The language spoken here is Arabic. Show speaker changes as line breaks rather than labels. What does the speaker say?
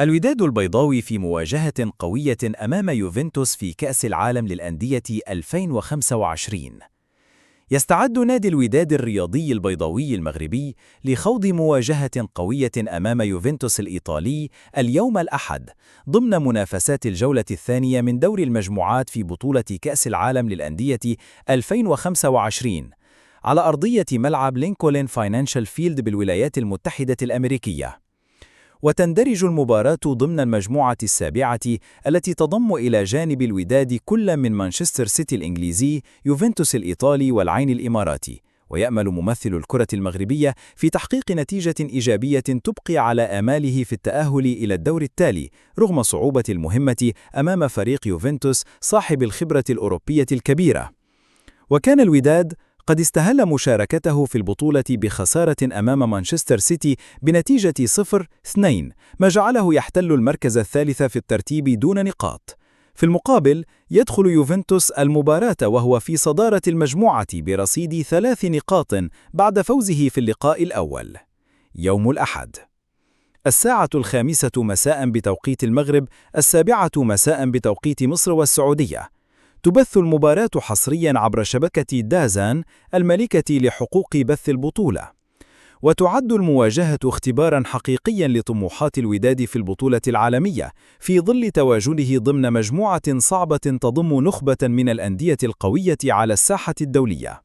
الوداد البيضاوي في مواجهة قوية أمام يوفنتوس في كأس العالم للأندية 2025. يستعد نادي الوداد الرياضي البيضاوي المغربي لخوض مواجهة قوية أمام يوفنتوس الإيطالي اليوم الأحد ضمن منافسات الجولة الثانية من دور المجموعات في بطولة كأس العالم للأندية 2025 على أرضية ملعب لينكولن فاينانشال فيلد بالولايات المتحدة الأمريكية. وتندرج المباراة ضمن المجموعة السابعة التي تضم إلى جانب الوداد كل من مانشستر سيتي الإنجليزي، يوفنتوس الإيطالي والعين الإماراتي. ويأمل ممثل الكرة المغربية في تحقيق نتيجة إيجابية تبقي على آماله في التأهل إلى الدور التالي رغم صعوبة المهمة أمام فريق يوفنتوس صاحب الخبرة الأوروبية الكبيرة. وكان الوداد قد استهل مشاركته في البطولة بخسارة أمام مانشستر سيتي بنتيجة 0-2، ما جعله يحتل المركز الثالث في الترتيب دون نقاط. في المقابل، يدخل يوفنتوس المباراة وهو في صدارة المجموعة برصيد 3 نقاط بعد فوزه في اللقاء الأول. يوم الأحد، 5:00 مساء بتوقيت المغرب، 7:00 مساء بتوقيت مصر والسعودية. تبث المباراة حصرياً عبر شبكة دازان الملكة لحقوق بث البطولة. وتعد المواجهة اختباراً حقيقياً لطموحات الوداد في البطولة العالمية في ظل تواجده ضمن مجموعة صعبة تضم نخبة من الأندية القوية على الساحة الدولية.